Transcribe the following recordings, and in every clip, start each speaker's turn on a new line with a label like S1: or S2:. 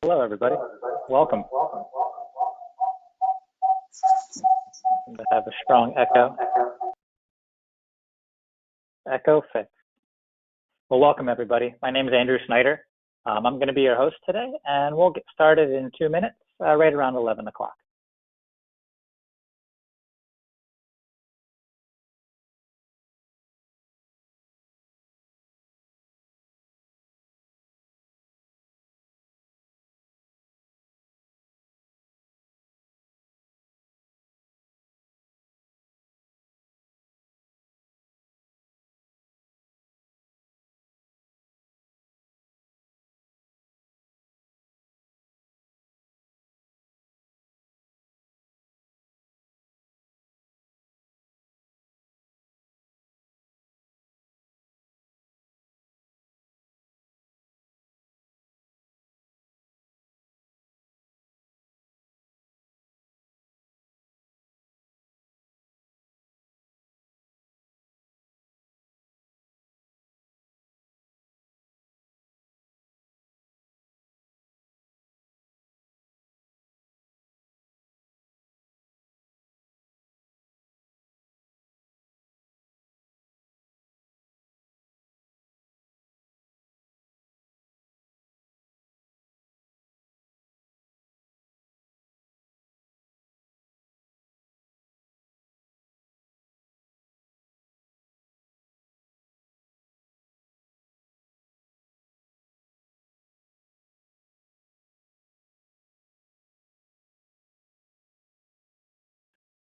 S1: Hello, everybody. Welcome. Seem to have a strong echo. Echo fix. Well, welcome, everybody. My name is Andrew Snyder. I'm going to be your host today, and we'll get started in 2 minutes, right around 11 o'clock.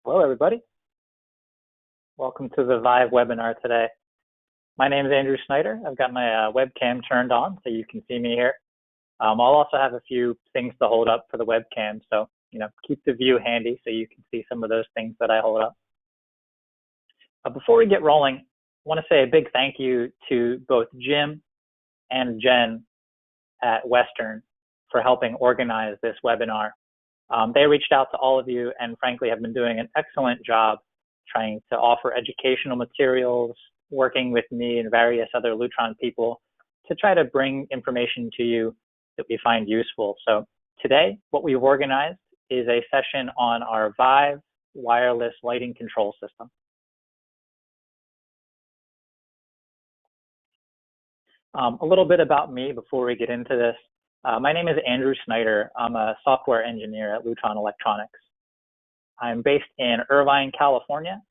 S1: Hello, everybody. Welcome to the Vive webinar today. My name is Andrew Snyder. I've got my webcam turned on so you can see me here. I'll also have a few things to hold up for the webcam, so keep the view handy so you can see some of those things that I hold up. Before we get rolling, I want to say a big thank you to both Jim and Jen at Western for helping organize this webinar. They reached out to all of you and frankly have been doing an excellent job trying to offer educational materials, working with me and various other Lutron people to try to bring information to you that we find useful. So today, what we've organized is a session on our Vive wireless lighting control system. A little bit about me before we get into this. My name is Andrew Snyder. I'm a software engineer at Lutron Electronics. I'm based in Irvine, California,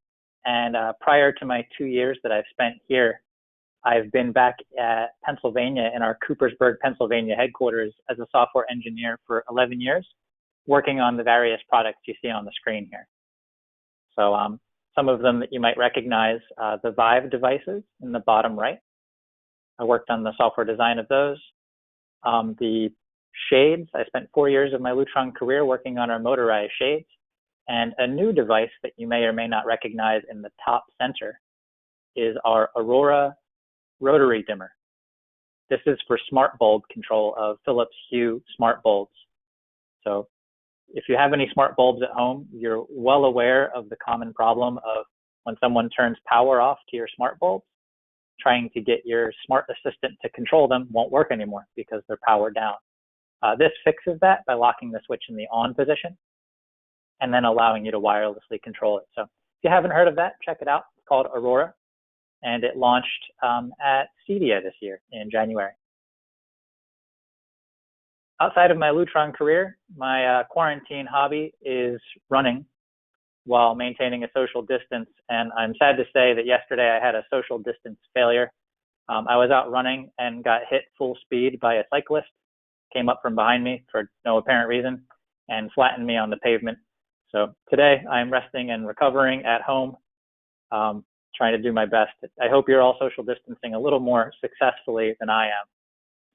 S1: and prior to my 2 years that I've spent here, I've been back at Pennsylvania in our Coopersburg, Pennsylvania headquarters as a software engineer for 11 years, working on the various products you see on the screen here. So some of them that you might recognize, the Vive devices in the bottom right. I worked on the software design of those. The shades, I spent 4 years of my Lutron career working on our motorized shades, and a new device that you may or may not recognize in the top center is our Aurora rotary dimmer. This is for smart bulb control of Philips Hue smart bulbs. So if you have any smart bulbs at home, you're well aware of the common problem of when someone turns power off to your smart bulbs, trying to get your smart assistant to control them won't work anymore because they're powered down. This fixes that by locking the switch in the on position and then allowing you to wirelessly control it. So if you haven't heard of that, check it out. It's called Aurora, and it launched at CEDIA this year in January. Outside of my Lutron career, my quarantine hobby is running while maintaining a social distance. And I'm sad to say that yesterday I had a social distance failure. I was out running and got hit full speed by a cyclist, came up from behind me for no apparent reason and flattened me on the pavement. So today I'm resting and recovering at home, trying to do my best. I hope you're all social distancing a little more successfully than I am.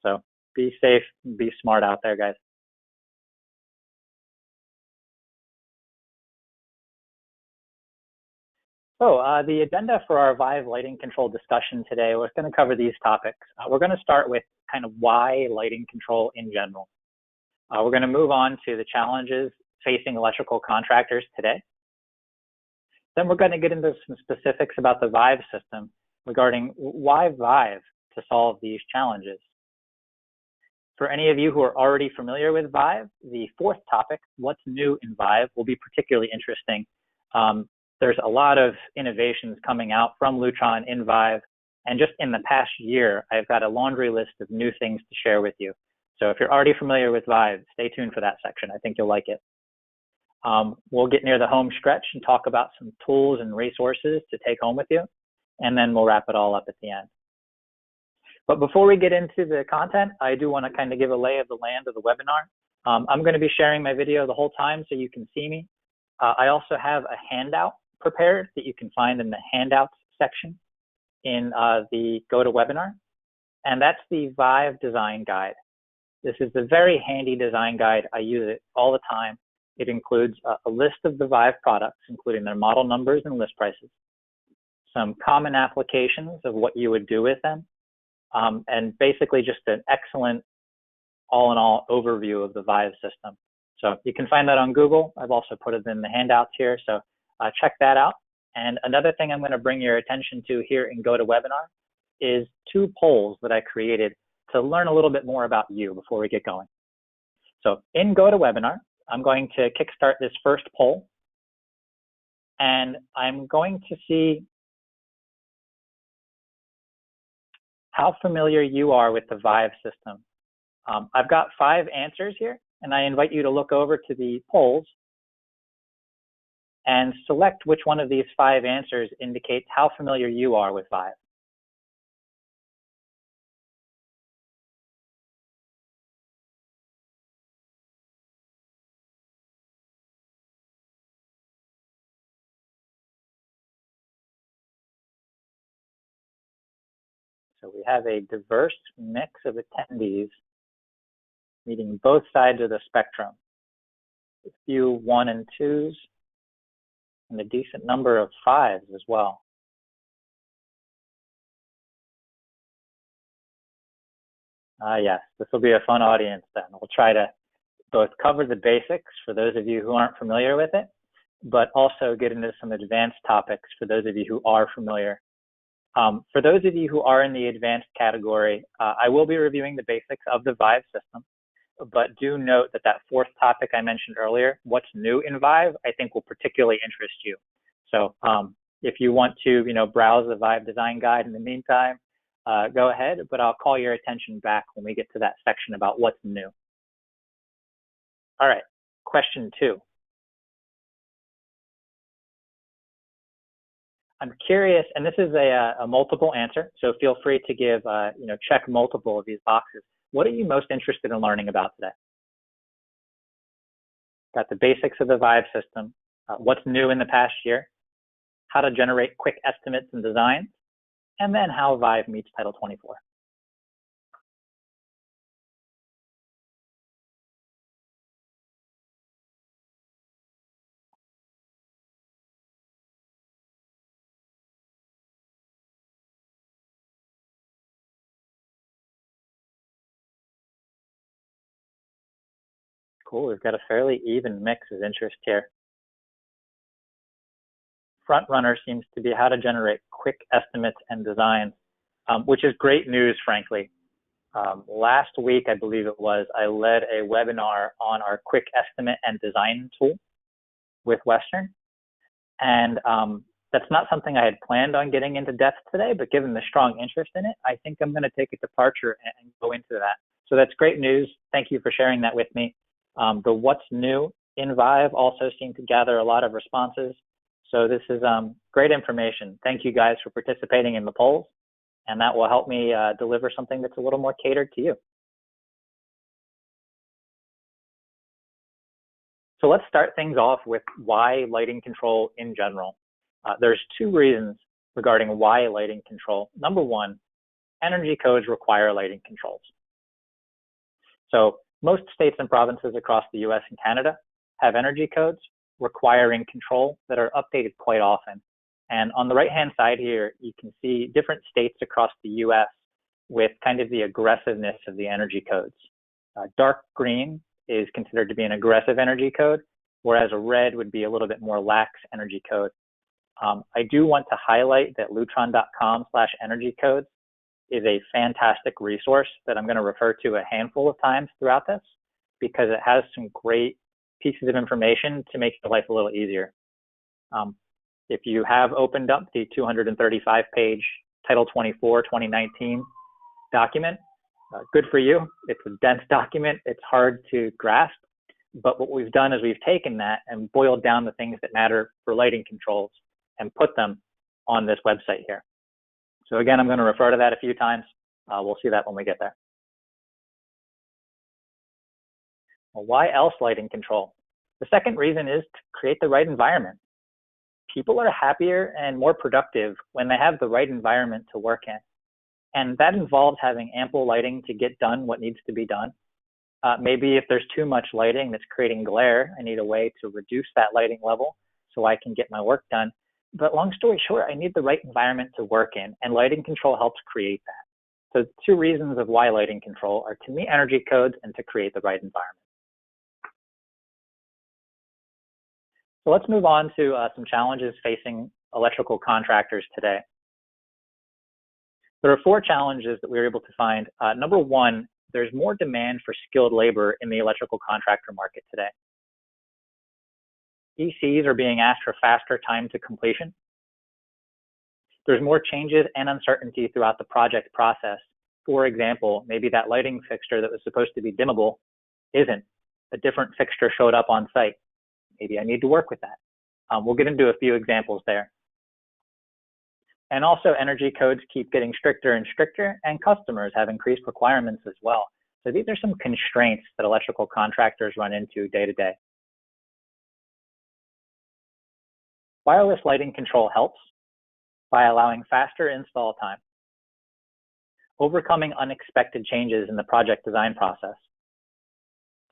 S1: So be safe, be smart out there, guys. So the agenda for our Vive lighting control discussion today, we're going to cover these topics. We're going to start with kind of why lighting control in general. We're going to move on to the challenges facing electrical contractors today. Then we're going to get into some specifics about the Vive system regarding why Vive to solve these challenges. For any of you who are already familiar with Vive, the fourth topic, what's new in Vive, will be particularly interesting. There's a lot of innovations coming out from Lutron in Vive, and just in the past year, I've got a laundry list of new things to share with you. So if you're already familiar with Vive, stay tuned for that section. I think you'll like it. We'll get near the home stretch and talk about some tools and resources to take home with you, and then we'll wrap it all up at the end. But before we get into the content, I do want to kind of give a lay of the land of the webinar. I'm going to be sharing my video the whole time so you can see me. I also have a handout prepared that you can find in the handouts section in the GoToWebinar, and that's the Vive design guide. This is a very handy design guide. I use it all the time. It includes a list of the Vive products, including their model numbers and list prices, some common applications of what you would do with them, and basically just an excellent all-in-all overview of the Vive system. So you can find that on Google. I've also put it in the handouts here, so check that out. And another thing I'm going to bring your attention to here in GoToWebinar is 2 polls that I created to learn a little bit more about you before we get going. So in GoToWebinar, I'm going to kickstart this first poll, and I'm going to see how familiar you are with the Vive system. I've got 5 answers here, and I invite you to look over to the polls and select which one of these 5 answers indicates how familiar you are with Vive. So we have a diverse mix of attendees meeting both sides of the spectrum. A few 1 and 2s, and a decent number of 5s as well. Yes, this will be a fun audience then. We'll try to both cover the basics for those of you who aren't familiar with it, but also get into some advanced topics for those of you who are familiar. For those of you who are in the advanced category, I will be reviewing the basics of the Vive system, but do note that that 4th topic I mentioned earlier, what's new in Vive, I think will particularly interest you. So if you want to, browse the Vive design guide in the meantime, go ahead, but I'll call your attention back when we get to that section about what's new. All right, question 2. I'm curious, and this is a multiple answer, so feel free to give, check multiple of these boxes. What are you most interested in learning about today? Got the basics of the Vive system, what's new in the past year, how to generate quick estimates and designs, and then how Vive meets Title 24. Cool, we've got a fairly even mix of interest here. Front runner seems to be how to generate quick estimates and designs, which is great news, frankly. Last week, I believe it was, I led a webinar on our quick estimate and design tool with Western. And that's not something I had planned on getting into depth today, but given the strong interest in it, I think I'm going to take a departure and go into that. So that's great news. Thank you for sharing that with me. The what's new in Vive also seemed to gather a lot of responses. So this is great information. Thank you guys for participating in the polls, and that will help me deliver something that's a little more catered to you. So let's start things off with why lighting control in general. There's 2 reasons regarding why lighting control. Number 1, energy codes require lighting controls. So most states and provinces across the US and Canada have energy codes requiring control that are updated quite often. And on the right-hand side here, you can see different states across the US with kind of the aggressiveness of the energy codes. Dark green is considered to be an aggressive energy code, whereas a red would be a little bit more lax energy code. I do want to highlight that lutron.com/energy codes is a fantastic resource that I'm going to refer to a handful of times throughout this because it has some great pieces of information to make your life a little easier. If you have opened up the 235-page Title 24 2019 document, good for you. It's a dense document. It's hard to grasp. But what we've done is we've taken that and boiled down the things that matter for lighting controls and put them on this website here. So again, I'm going to refer to that a few times. We'll see that when we get there. Well, why else lighting control? The second reason is to create the right environment. People are happier and more productive when they have the right environment to work in. And that involves having ample lighting to get done what needs to be done. Maybe if there's too much lighting that's creating glare, I need a way to reduce that lighting level so I can get my work done. But long story short, I need the right environment to work in, and lighting control helps create that. So two reasons of why lighting control are to meet energy codes and to create the right environment. So let's move on to some challenges facing electrical contractors today. There are 4 challenges that we were able to find. Number 1, there's more demand for skilled labor in the electrical contractor market today. ECs are being asked for faster time to completion. There's more changes and uncertainty throughout the project process. For example, maybe that lighting fixture that was supposed to be dimmable isn't. A different fixture showed up on site. Maybe I need to work with that. We'll get into a few examples there. And also energy codes keep getting stricter and stricter, and customers have increased requirements as well. So these are some constraints that electrical contractors run into day to day. Wireless lighting control helps by allowing faster install time, overcoming unexpected changes in the project design process,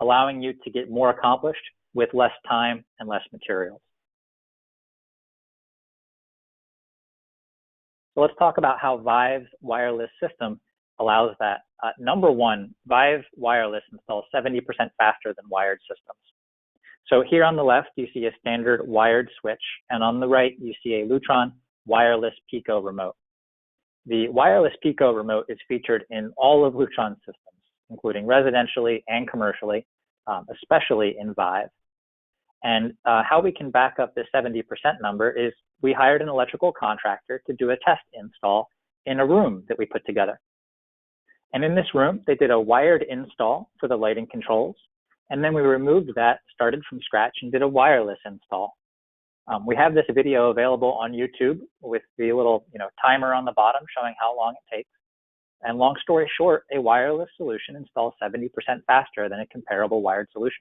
S1: allowing you to get more accomplished with less time and less materials. So let's talk about how Vive's wireless system allows that. Number 1, Vive Wireless installs 70% faster than wired systems. So here on the left, you see a standard wired switch, and on the right, you see a Lutron wireless Pico remote. The wireless Pico remote is featured in all of Lutron's systems, including residentially and commercially, especially in Vive. And how we can back up this 70% number is we hired an electrical contractor to do a test install in a room that we put together. And in this room, they did a wired install for the lighting controls. And then we removed that, started from scratch, and did a wireless install. We have this video available on YouTube with the little timer on the bottom showing how long it takes. And long story short, a wireless solution installs 70% faster than a comparable wired solution.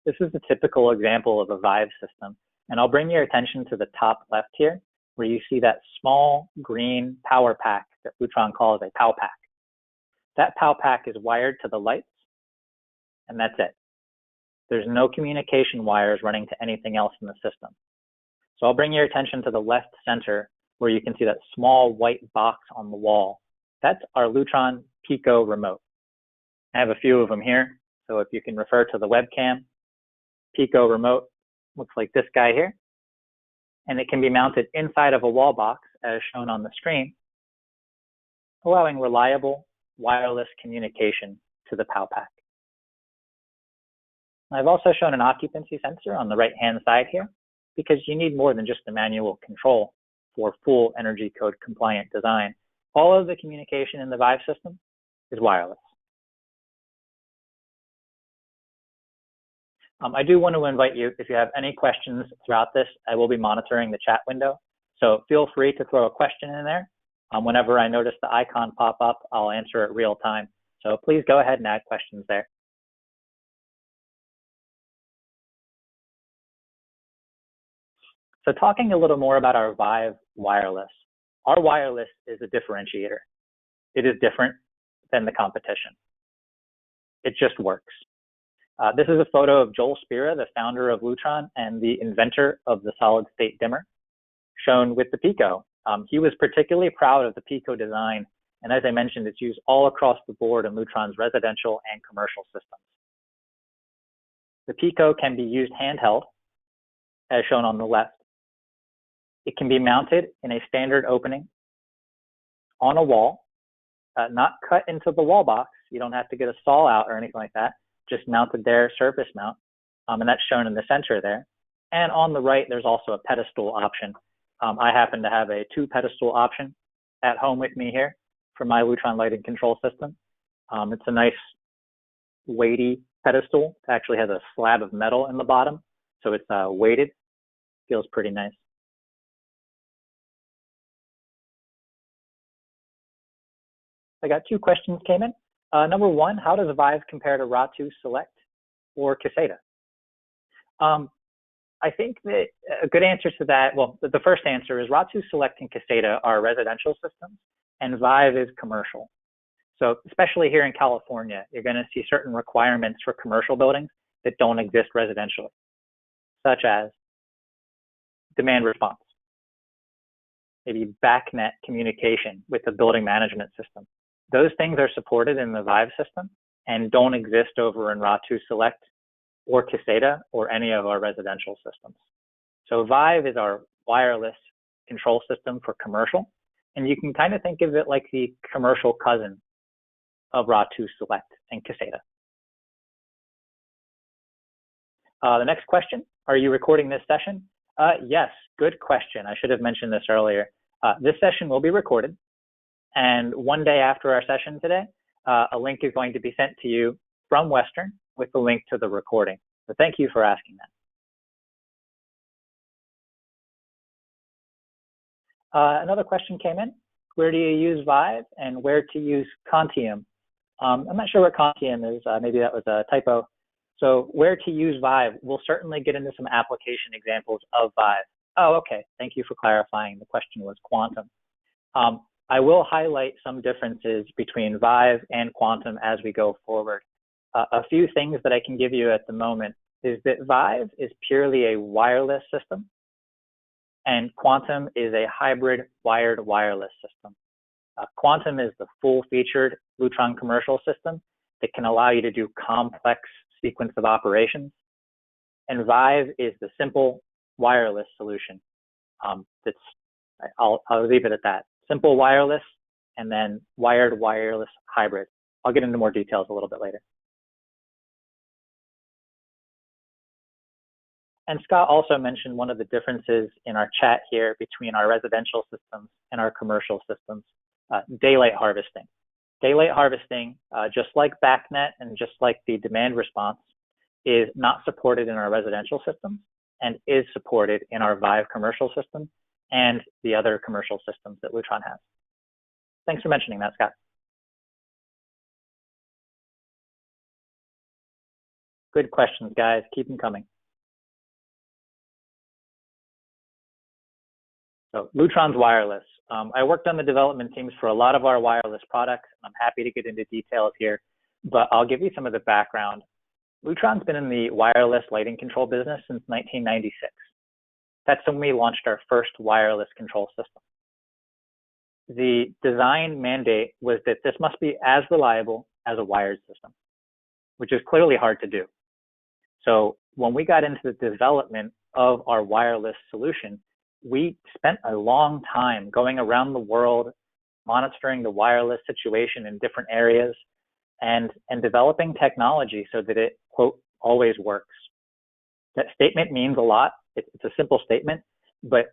S1: This is a typical example of a Vive system. And I'll bring your attention to the top left here, where you see that small green power pack that Lutron calls a POW pack. That POW pack is wired to the lights, and that's it. There's no communication wires running to anything else in the system. So I'll bring your attention to the left center, where you can see that small white box on the wall. That's our Lutron Pico remote. I have a few of them here, so if you can refer to the webcam, Pico remote looks like this guy here, and it can be mounted inside of a wall box as shown on the screen, allowing reliable wireless communication to the POW pack. I've also shown an occupancy sensor on the right-hand side here because you need more than just the manual control for full energy code compliant design. All of the communication in the Vive system is wireless. I do want to invite you, if you have any questions throughout this, I will be monitoring the chat window. So feel free to throw a question in there. Whenever I notice the icon pop up, I'll answer it real time. So please go ahead and add questions there. So talking a little more about our Vive wireless. Our wireless is a differentiator. It is different than the competition. It just works. This is a photo of Joel Spira, the founder of Lutron and the inventor of the solid state dimmer, shown with the Pico. He was particularly proud of the Pico design, and as I mentioned, it's used all across the board in Lutron's residential and commercial systems. The Pico can be used handheld, as shown on the left, It can be mounted in a standard opening on a wall, not cut into the wall box. You don't have to get a saw out or anything like that, just mounted there, surface mount, and that's shown in the center there. And on the right, there's also a pedestal option. I happen to have a 2-pedestal option at home with me here for my Lutron lighting control system. It's a nice weighty pedestal. It actually has a slab of metal in the bottom, so it's weighted. Feels pretty nice. I got 2 questions came in. Number 1, how does Vive compare to RA2 Select or Caseta? I think that a good answer to that, well, the first answer is RA2 Select and Caseta are residential systems, and Vive is commercial. So especially here in California, you're going to see certain requirements for commercial buildings that don't exist residentially, such as demand response, maybe backnet communication with the building management system. Those things are supported in the Vive system and don't exist over in RA2 Select or Caseta or any of our residential systems. So Vive is our wireless control system for commercial, and you can kind of think of it like the commercial cousin of RA2 Select and Caseta. The next question, are you recording this session? Yes, good question. I should have mentioned this earlier. This session will be recorded, and one day after our session today, a link is going to be sent to you from Western with the link to the recording. So thank you for asking that. Another question came in. Where do you use Vive and where to use Contium? I'm not sure what Contium is. Maybe that was a typo. So where to use Vive, we'll certainly get into some application examples of Vive. Oh, okay. Thank you for clarifying. The question was Quantum. I will highlight some differences between Vive and Quantum as we go forward. A few things that I can give you at the moment is that Vive is purely a wireless system, and Quantum is a hybrid wired wireless system. Quantum is the full-featured Lutron commercial system that can allow you to do complex sequence of operations, and Vive is the simple wireless solution. I'll leave it at that. Simple wireless and then wired wireless hybrid. I'll get into more details a little bit later. And Scott also mentioned one of the differences in our chat here between our residential systems and our commercial systems, daylight harvesting. Daylight harvesting, just like BACnet and just like the demand response, is not supported in our residential systems and is supported in our Vive commercial system and the other commercial systems that Lutron has. Thanks for mentioning that, Scott. Good questions, guys. Keep them coming. So Lutron's wireless. I worked on the development teams for a lot of our wireless products. I'm happy to get into details here, but I'll give you some of the background. Lutron's been in the wireless lighting control business since 1996. That's when we launched our first wireless control system. The design mandate was that this must be as reliable as a wired system, which is clearly hard to do. So when we got into the development of our wireless solution, we spent a long time going around the world, monitoring the wireless situation in different areas and developing technology so that it, quote, always works. That statement means a lot. It's a simple statement, but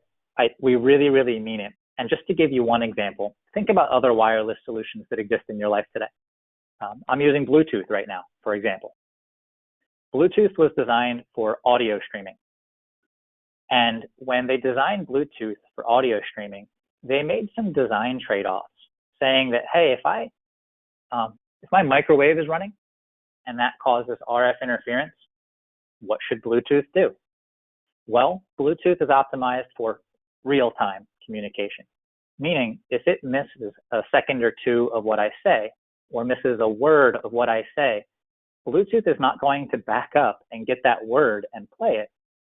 S1: we really, really mean it. And just to give you one example, think about other wireless solutions that exist in your life today. I'm using Bluetooth right now, for example. Bluetooth was designed for audio streaming. And when they designed Bluetooth for audio streaming, they made some design trade-offs saying that, hey, if my microwave is running and that causes RF interference, what should Bluetooth do? Well, Bluetooth is optimized for real-time communication, meaning if it misses a second or two of what I say or misses a word of what I say, Bluetooth is not going to back up and get that word and play it.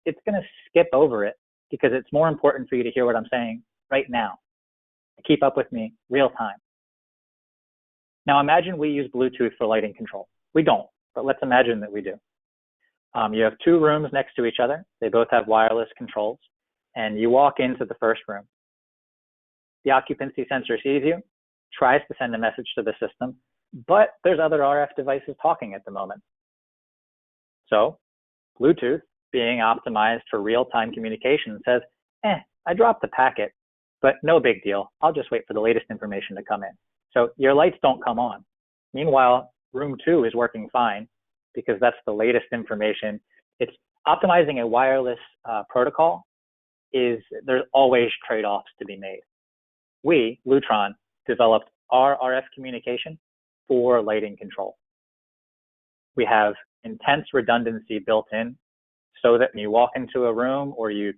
S1: It's going to skip over it because it's more important for you to hear what I'm saying right now. Keep up with me real time. Now imagine we use Bluetooth for lighting control. We don't, but let's imagine that we do. You have 2 rooms next to each other. They both have wireless controls. and you walk into the first room. The occupancy sensor sees you, tries to send a message to the system, but there's other RF devices talking at the moment. So Bluetooth, being optimized for real-time communication, says, I dropped the packet, but no big deal. I'll just wait for the latest information to come in. So your lights don't come on. Meanwhile, room 2 is working fine because that's the latest information. It's optimizing a wireless protocol. There's always trade-offs to be made. We, Lutron, developed our RF communication for lighting control. We have intense redundancy built in so that when you walk into a room or you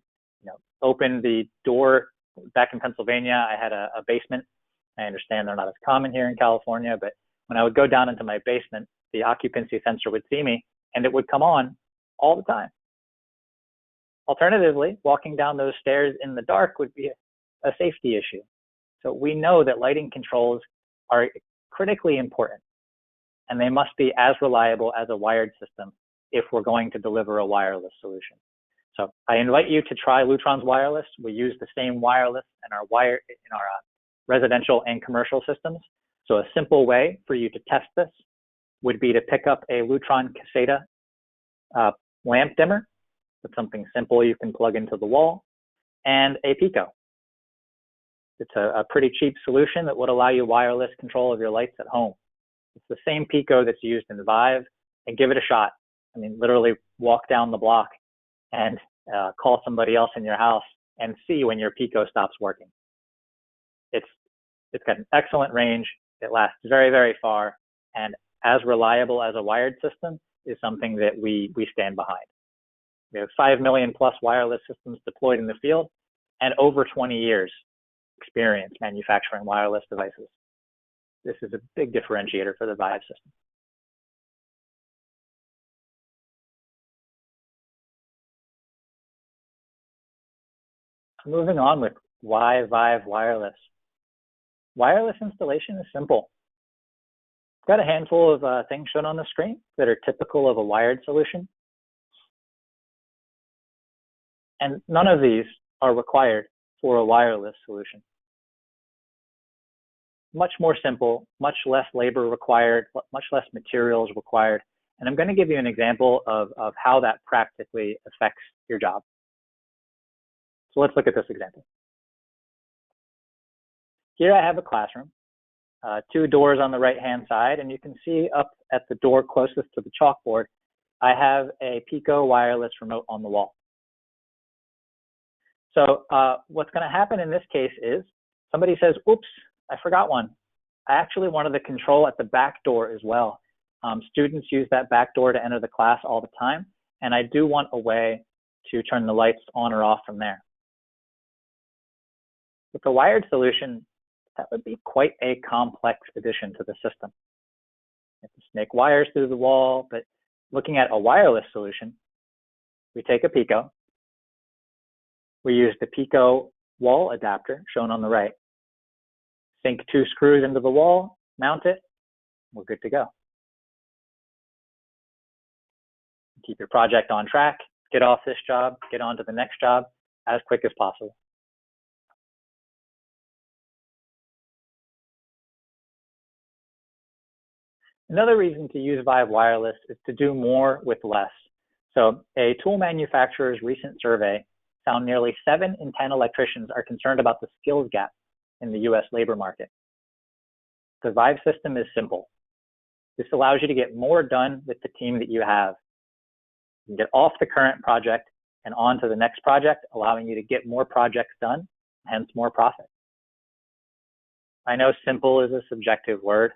S1: open the door. Back in Pennsylvania, I had a basement. I understand they're not as common here in California, but when I would go down into my basement, the occupancy sensor would see me and it would come on all the time. Alternatively, walking down those stairs in the dark would be a safety issue. So we know that lighting controls are critically important, and they must be as reliable as a wired system if we're going to deliver a wireless solution. So I invite you to try Lutron's wireless. We use the same wireless in our residential and commercial systems. So a simple way for you to test this would be to pick up a Lutron Caseta lamp dimmer. It's something simple you can plug into the wall, and a Pico. It's a pretty cheap solution that would allow you wireless control of your lights at home. It's the same Pico that's used in Vive, and give it a shot. I mean, literally walk down the block and call somebody else in your house and see when your Pico stops working. It's got an excellent range. It lasts very, very far, and as reliable as a wired system is something that we stand behind. We have 5 million plus wireless systems deployed in the field and over 20 years experience manufacturing wireless devices. This is a big differentiator for the Vive system. Moving on with why Vive wireless. Wireless installation is simple. I've got a handful of things shown on the screen that are typical of a wired solution. And none of these are required for a wireless solution. Much more simple, much less labor required, much less materials required. And I'm going to give you an example of how that practically affects your job. So let's look at this example. Here I have a classroom, 2 doors on the right-hand side, and you can see up at the door closest to the chalkboard, I have a Pico wireless remote on the wall. So what's going to happen in this case is somebody says, oops, I forgot one. I actually wanted the control at the back door as well. Students use that back door to enter the class all the time, and I do want a way to turn the lights on or off from there. With a wired solution, that would be quite a complex addition to the system. You have to snake wires through the wall, but looking at a wireless solution, we take a Pico. We use the Pico wall adapter shown on the right. Sink 2 screws into the wall, mount it, we're good to go. Keep your project on track, get off this job, get on to the next job as quick as possible. Another reason to use Vive Wireless is to do more with less. So a tool manufacturer's recent survey found nearly 7 in 10 electricians are concerned about the skills gap in the US labor market. The Vive system is simple. This allows you to get more done with the team that you have. You can get off the current project and on to the next project, allowing you to get more projects done, hence more profit. I know simple is a subjective word.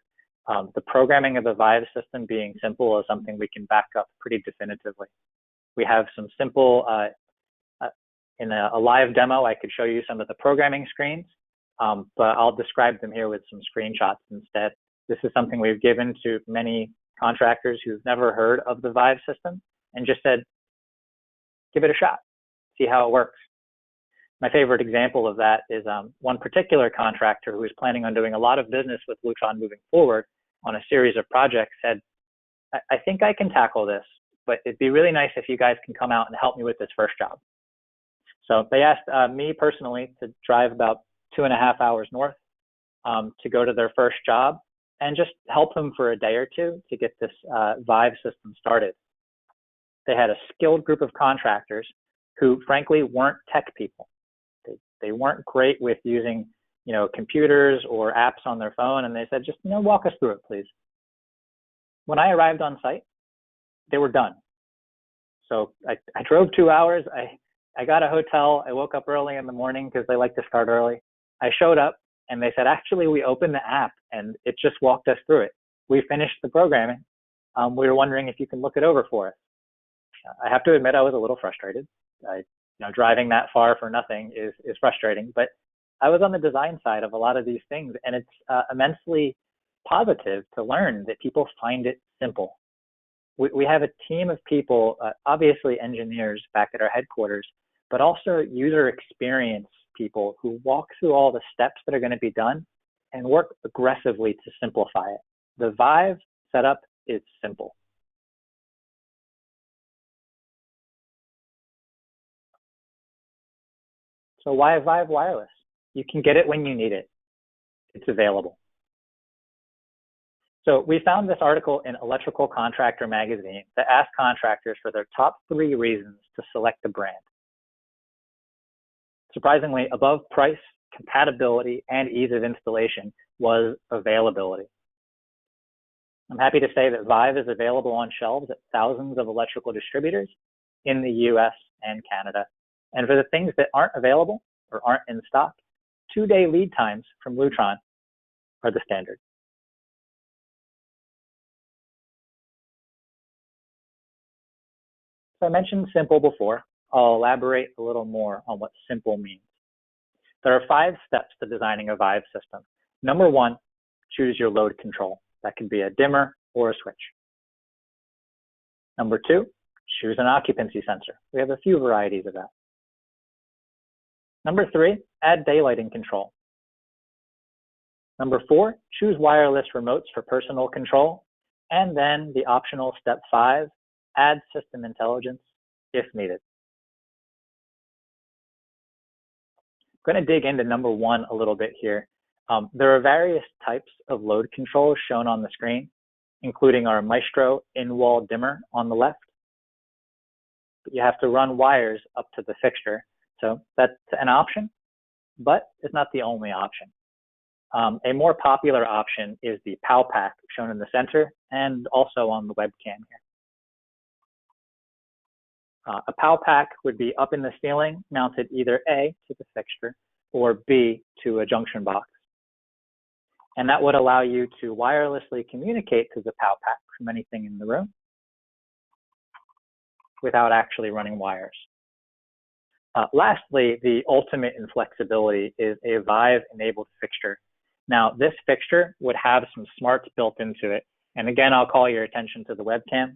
S1: The programming of the Vive system being simple is something we can back up pretty definitively. We have some simple, in a live demo, I could show you some of the programming screens, but I'll describe them here with some screenshots instead. This is something we've given to many contractors who've never heard of the Vive system and just said, give it a shot, see how it works. My favorite example of that is one particular contractor who is planning on doing a lot of business with Lutron moving forward on a series of projects said, I think I can tackle this, but it'd be really nice if you guys can come out and help me with this first job. So they asked me personally to drive about 2.5 hours north to go to their first job and just help them for a day or two to get this Vive system started. They had a skilled group of contractors who frankly weren't tech people. They weren't great with using, computers or apps on their phone, and they said, just, walk us through it, please. When I arrived on site, they were done. So I drove 2 hours. I got a hotel. I woke up early in the morning because they like to start early. I showed up and they said, actually, we opened the app and it just walked us through it. We finished the programming. We were wondering if you can look it over for us. I have to admit I was a little frustrated. Driving that far for nothing is frustrating, but I was on the design side of a lot of these things, and it's immensely positive to learn that people find it simple. We have a team of people, obviously engineers back at our headquarters, but also user experience people who walk through all the steps that are going to be done and work aggressively to simplify it. The Vive setup is simple. So why Vive Wireless? You can get it when you need it. It's available. So we found this article in Electrical Contractor magazine that asked contractors for their top 3 reasons to select a brand. Surprisingly, above price, compatibility, and ease of installation was availability. I'm happy to say that Vive is available on shelves at thousands of electrical distributors in the US and Canada. And for the things that aren't available or aren't in stock, 2-day lead times from Lutron are the standard. So I mentioned simple before. I'll elaborate a little more on what simple means. There are 5 steps to designing a Vive system. Number 1, choose your load control. That can be a dimmer or a switch. Number 2, choose an occupancy sensor. We have a few varieties of that. Number 3, add daylighting control. Number 4, choose wireless remotes for personal control. And then the optional step 5, add system intelligence if needed. I'm going to dig into number 1 a little bit here. There are various types of load control shown on the screen, including our Maestro in-wall dimmer on the left. But you have to run wires up to the fixture. So that's an option, but it's not the only option. A more popular option is the POW pack shown in the center and also on the webcam here. A POW pack would be up in the ceiling, mounted either A, to the fixture, or B, to a junction box. And that would allow you to wirelessly communicate to the POW pack from anything in the room without actually running wires. Lastly, the ultimate in flexibility is a Vive-enabled fixture. Now, this fixture would have some smarts built into it. And again, I'll call your attention to the webcam.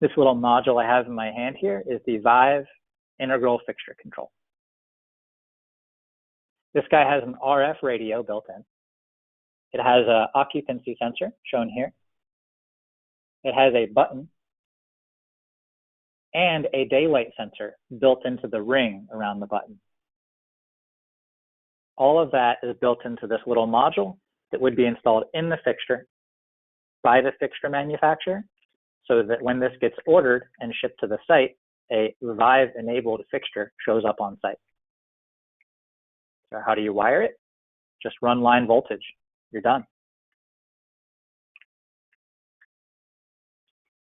S1: This little module I have in my hand here is the Vive Integral Fixture Control. This guy has an RF radio built in. It has an occupancy sensor shown here. It has a button and a daylight sensor built into the ring around the button. All of that is built into this little module that would be installed in the fixture by the fixture manufacturer, so that when this gets ordered and shipped to the site, a Vive-enabled fixture shows up on site. So how do you wire it? Just run line voltage. You're done.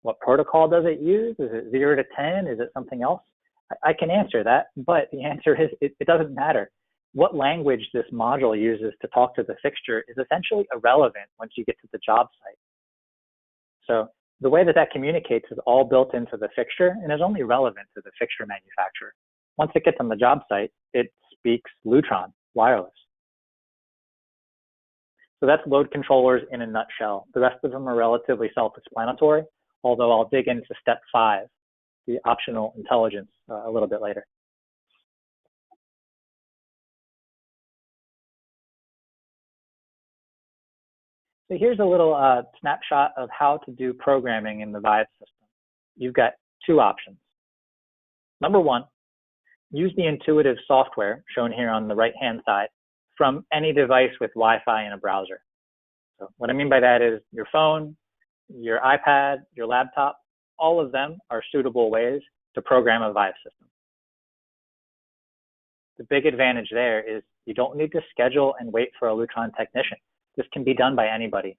S1: What protocol does it use? Is it 0 to 10? Is it something else? I can answer that, but the answer is it doesn't matter. What language this module uses to talk to the fixture is essentially irrelevant once you get to the job site. So the way that communicates is all built into the fixture and is only relevant to the fixture manufacturer. Once it gets on the job site, it speaks Lutron wireless. So that's load controllers in a nutshell. The rest of them are relatively self-explanatory, although I'll dig into step 5, the optional intelligence, a little bit later. So here's a little snapshot of how to do programming in the Vive system. You've got 2 options. Number 1, use the intuitive software shown here on the right-hand side from any device with Wi-Fi and a browser. So what I mean by that is your phone, your iPad, your laptop, all of them are suitable ways to program a Vive system. The big advantage there is you don't need to schedule and wait for a Lutron technician. This can be done by anybody.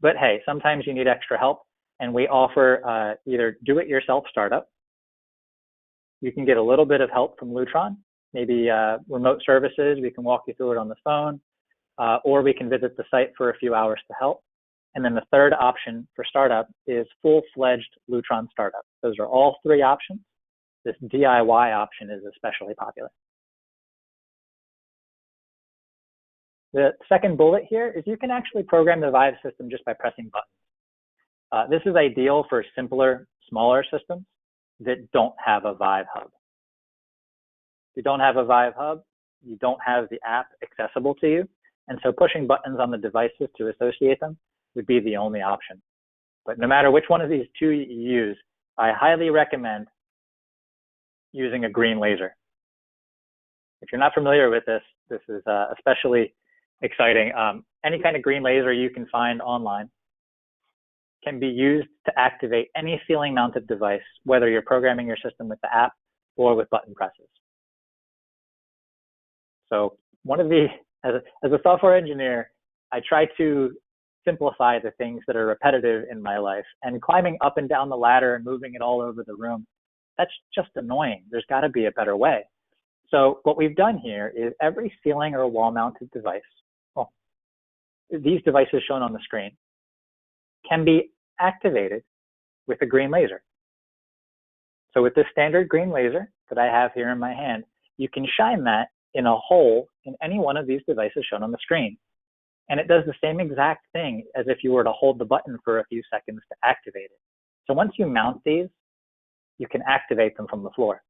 S1: But hey, sometimes you need extra help, and we offer either do-it-yourself startup. You can get a little bit of help from Lutron, maybe remote services. We can walk you through it on the phone, or we can visit the site for a few hours to help. And then the third option for startup is full-fledged Lutron startup. Those are all three options. This DIY option is especially popular. The second bullet here is you can actually program the Vive system just by pressing buttons. This is ideal for simpler, smaller systems that don't have a Vive hub. If you don't have a Vive hub, you don't have the app accessible to you, and so pushing buttons on the devices to associate them would be the only option. But no matter which one of these two you use, I highly recommend using a green laser. If you're not familiar with this, this is especially exciting. Any kind of green laser you can find online can be used to activate any ceiling mounted device, whether you're programming your system with the app or with button presses. So as a software engineer, I try to simplify the things that are repetitive in my life, and climbing up and down the ladder and moving it all over the room, that's just annoying. There's got to be a better way. So what we've done here is every ceiling or wall mounted device, well, these devices shown on the screen, can be activated with a green laser. So with this standard green laser that I have here in my hand, you can shine that in a hole in any one of these devices shown on the screen. And it does the same exact thing as if you were to hold the button for a few seconds to activate it. So once you mount these, you can activate them from the floor.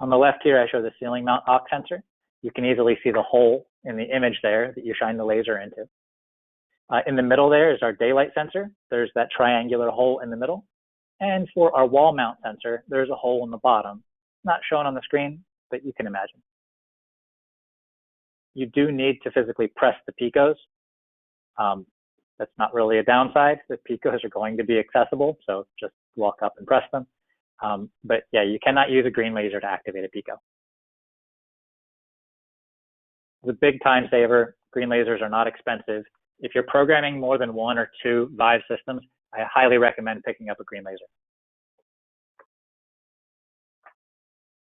S1: On the left here, I show the ceiling mount aux sensor. You can easily see the hole in the image there that you shine the laser into. In the middle there is our daylight sensor. There's that triangular hole in the middle. And for our wall mount sensor, there's a hole in the bottom. Not shown on the screen, but you can imagine. You do need to physically press the picos. That's not really a downside. The picos are going to be accessible, so just walk up and press them. But yeah, you cannot use a green laser to activate a pico. It's a big time saver. Green lasers are not expensive. If you're programming more than one or two Vive systems, I highly recommend picking up a green laser.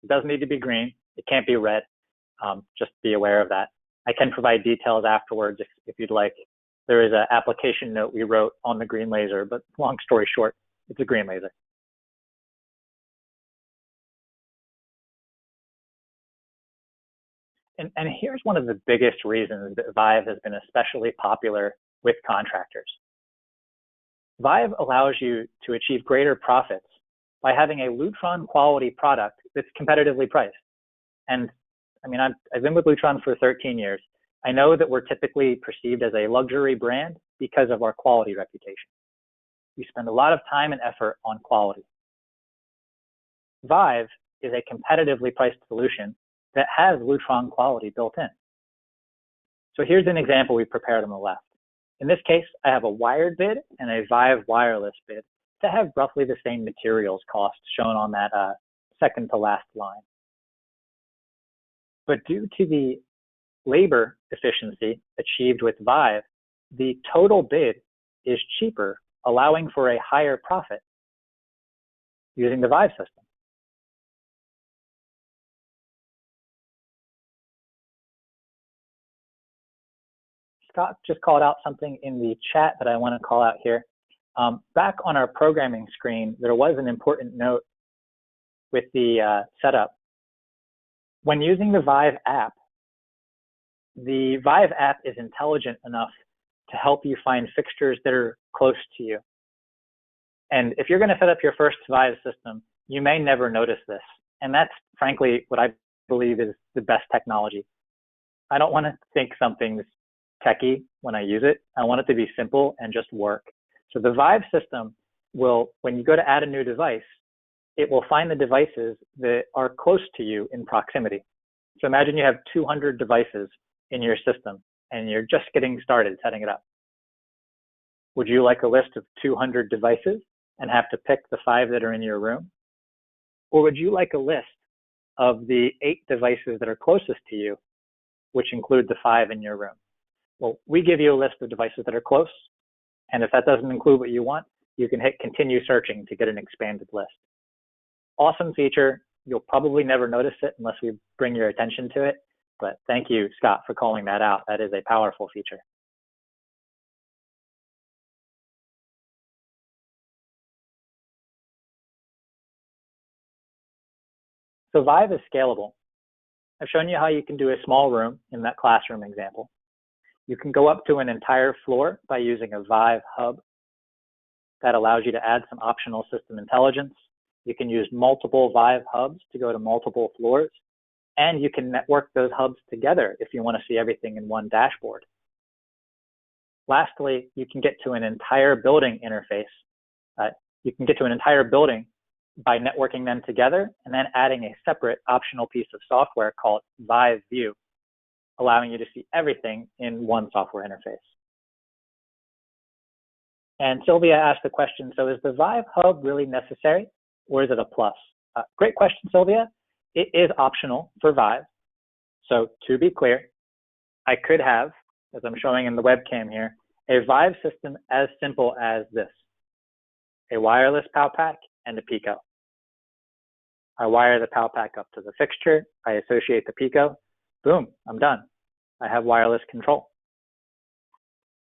S1: It does need to be green. It can't be red. Just be aware of that. I can provide details afterwards if you'd like. There is an application note we wrote on the green laser, but long story short, it's a green laser. And here's one of the biggest reasons that Vive has been especially popular with contractors. Vive allows you to achieve greater profits by having a Lutron quality product that's competitively priced. And I mean, I've been with Lutron for 13 years. I know that we're typically perceived as a luxury brand because of our quality reputation. We spend a lot of time and effort on quality. Vive is a competitively priced solution that has Lutron quality built in. So here's an example we prepared on the left. In this case, I have a wired bid and a Vive wireless bid that have roughly the same materials cost shown on that second to last line. But due to the labor efficiency achieved with Vive, the total bid is cheaper, allowing for a higher profit using the Vive system. Scott just called out something in the chat that I want to call out here. Back on our programming screen, there was an important note with the setup. When using the Vive app is intelligent enough to help you find fixtures that are close to you. And if you're going to set up your first Vive system, you may never notice this. And that's frankly what I believe is the best technology. I don't want to think something's techie when I use it. I want it to be simple and just work. So the Vive system will, when you go to add a new device, it will find the devices that are close to you in proximity. So imagine you have 200 devices in your system and you're just getting started setting it up. Would you like a list of 200 devices and have to pick the 5 that are in your room? Or would you like a list of the 8 devices that are closest to you, which include the 5 in your room? Well, we give you a list of devices that are close, and if that doesn't include what you want, you can hit continue searching to get an expanded list. Awesome feature. You'll probably never notice it unless we bring your attention to it, but thank you, Scott, for calling that out. That is a powerful feature. So Vive is scalable. I've shown you how you can do a small room in that classroom example. You can go up to an entire floor by using a Vive hub. That allows you to add some optional system intelligence. You can use multiple Vive hubs to go to multiple floors, and you can network those hubs together if you want to see everything in one dashboard. Lastly, you can get to an entire building interface. You can get to an entire building by networking them together and then adding a separate optional piece of software called Vive View, allowing you to see everything in one software interface. And Sylvia asked the question, so is the Vive Hub really necessary or is it a plus? Great question, Sylvia. It is optional for Vive. So to be clear, I could have, as I'm showing in the webcam here, a Vive system as simple as this: a wireless PoW pack and a Pico. I wire the PoW pack up to the fixture, I associate the Pico, boom, I'm done. I have wireless control.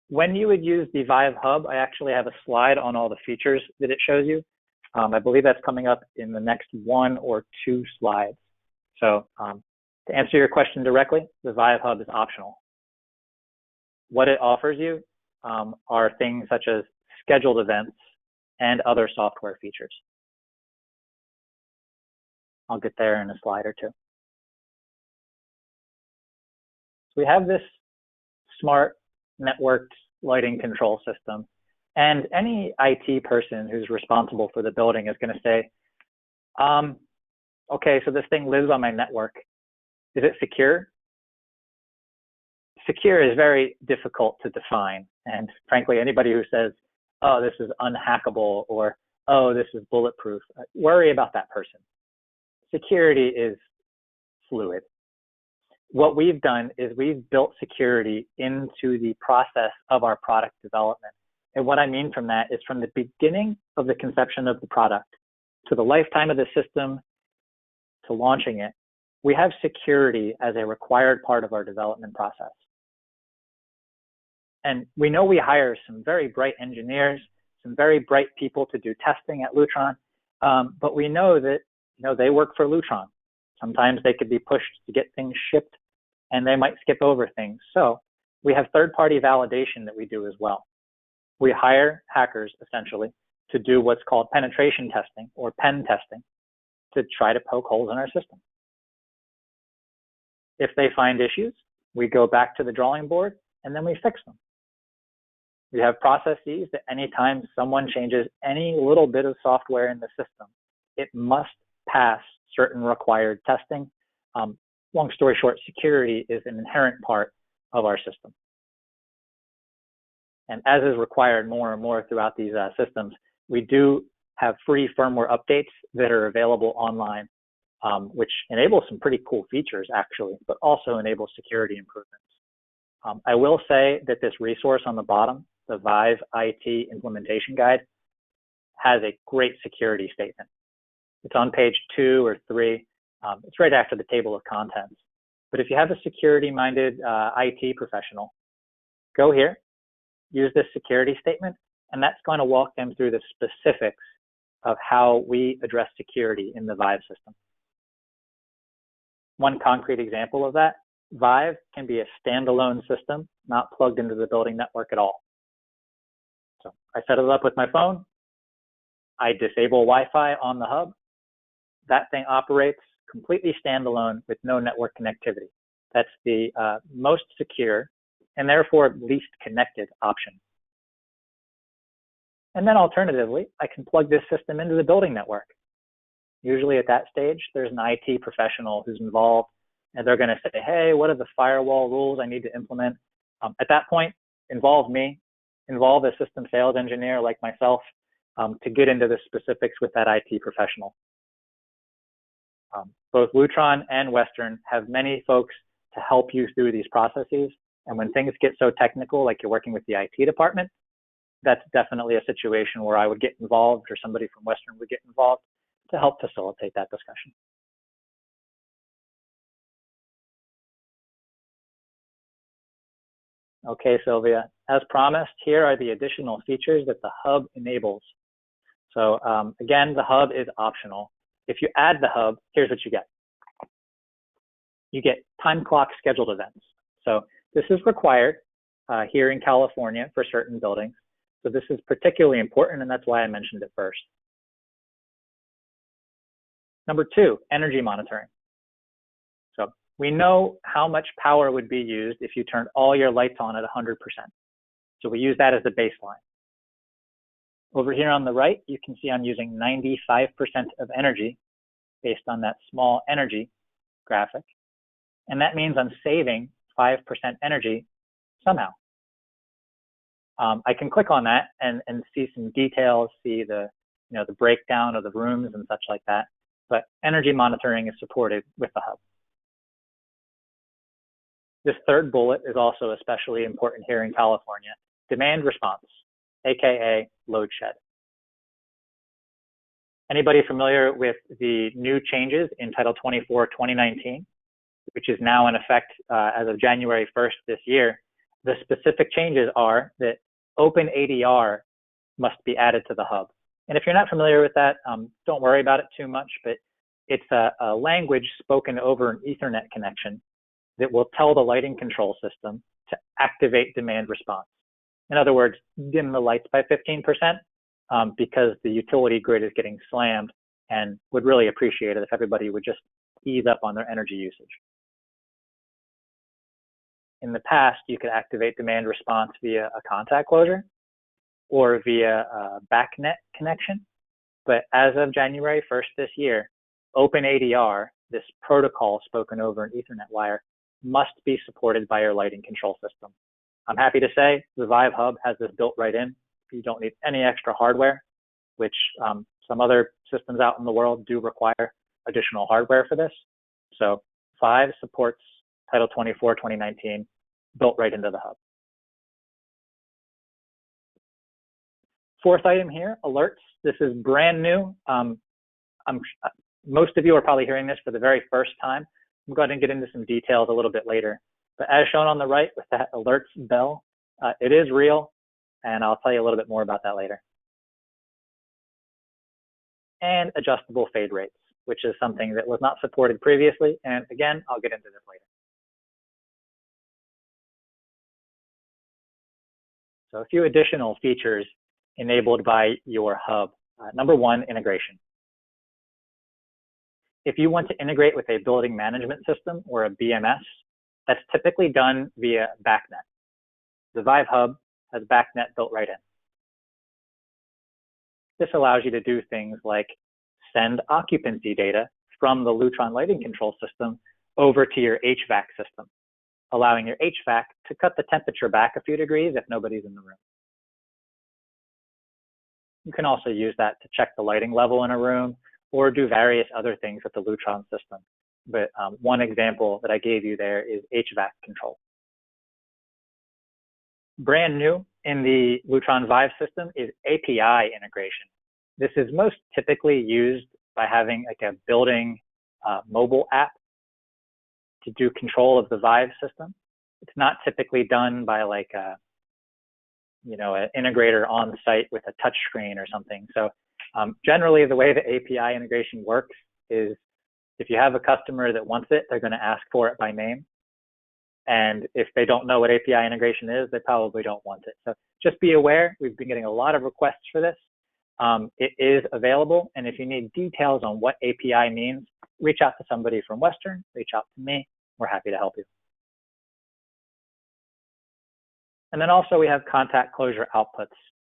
S1: When you would use the Vive Hub, I actually have a slide on all the features that it shows you. I believe that's coming up in the next 1 or 2 slides. So to answer your question directly, the Vive Hub is optional. What it offers you are things such as scheduled events and other software features. I'll get there in a slide or 2. So we have this smart networked lighting control system, and any IT person who's responsible for the building is going to say, okay, so this thing lives on my network. Is it secure? Secure is very difficult to define, and frankly, anybody who says, oh, this is unhackable, or oh, this is bulletproof, worry about that person. Security is fluid. What we've done is we've built security into the process of our product development. And what I mean from that is from the beginning of the conception of the product to the lifetime of the system to launching it, we have security as a required part of our development process. And we know we hire some very bright engineers, some very bright people to do testing at Lutron, but we know that they work for Lutron. Sometimes they could be pushed to get things shipped and they might skip over things. So we have third-party validation that we do as well. We hire hackers essentially to do what's called penetration testing or pen testing to try to poke holes in our system. If they find issues, we go back to the drawing board and then we fix them. We have processes that anytime someone changes any little bit of software in the system, it must pass certain required testing. Long story short, security is an inherent part of our system. And as is required more and more throughout these systems, we do have free firmware updates that are available online, which enable some pretty cool features actually, but also enable security improvements. I will say that this resource on the bottom, the Vive IT Implementation Guide, has a great security statement. It's on page 2 or 3. It's right after the table of contents. But if you have a security-minded IT professional, go here, use this security statement, and that's going to walk them through the specifics of how we address security in the Vive system. One concrete example of that, Vive can be a standalone system, not plugged into the building network at all. So I set it up with my phone. I disable Wi-Fi on the hub. That thing operates completely standalone with no network connectivity. That's the most secure and therefore least connected option. And then alternatively, I can plug this system into the building network. Usually at that stage, there's an IT professional who's involved, and they're going to say, hey, what are the firewall rules I need to implement? At that point, involve me, involve a system sales engineer like myself to get into the specifics with that IT professional. Both Lutron and Western have many folks to help you through these processes. And when things get so technical, like you're working with the IT department, that's definitely a situation where I would get involved, or somebody from Western would get involved to help facilitate that discussion. Okay, Sylvia, as promised, here are the additional features that the hub enables. So again, the hub is optional. If you add the hub, here's what you get. You get time clock scheduled events. So this is required here in California for certain buildings. So this is particularly important, and that's why I mentioned it first. Number two, energy monitoring. So we know how much power would be used if you turned all your lights on at 100%. So we use that as the baseline. Over here on the right, you can see I'm using 95% of energy based on that small energy graphic. And that means I'm saving 5% energy somehow. I can click on that and see some details, see the breakdown of the rooms and such like that. But energy monitoring is supported with the hub. This third bullet is also especially important here in California: demand response, aka load shed. Anybody familiar with the new changes in Title 24, 2019, which is now in effect as of January 1st this year? The specific changes are that open ADR must be added to the hub. And if you're not familiar with that, don't worry about it too much, but it's a language spoken over an Ethernet connection that will tell the lighting control system to activate demand response. In other words, dim the lights by 15% because the utility grid is getting slammed, and would really appreciate it if everybody would just ease up on their energy usage. In the past, you could activate demand response via a contact closure or via a backnet connection. But as of January 1st this year, OpenADR, this protocol spoken over an Ethernet wire, must be supported by your lighting control system. I'm happy to say the Vive Hub has this built right in. You don't need any extra hardware, which some other systems out in the world do require additional hardware for this. So Vive supports Title 24, 2019, built right into the hub. Fourth item here, alerts. This is brand new. Most of you are probably hearing this for the very first time. I'm going to get into some details a little bit later. But as shown on the right with that alerts bell, it is real, and I'll tell you a little bit more about that later. And adjustable fade rates, which is something that was not supported previously. And again, I'll get into this later. So a few additional features enabled by your hub. Number one, integration. If you want to integrate with a building management system or a BMS, that's typically done via backnet. The Vive Hub has backnet built right in. This allows you to do things like send occupancy data from the Lutron lighting control system over to your HVAC system, allowing your HVAC to cut the temperature back a few degrees if nobody's in the room. You can also use that to check the lighting level in a room or do various other things with the Lutron system. But one example that I gave you there is HVAC control. Brand new in the Lutron Vive system is API integration. This is most typically used by having like a building mobile app to do control of the Vive system. It's not typically done by like an integrator on site with a touch screen or something. So generally the way the API integration works is if you have a customer that wants it, they're going to ask for it by name. And if they don't know what API integration is, they probably don't want it. So just be aware, we've been getting a lot of requests for this. It is available. And if you need details on what API means, reach out to somebody from Western, reach out to me. We're happy to help you. And then also we have contact closure outputs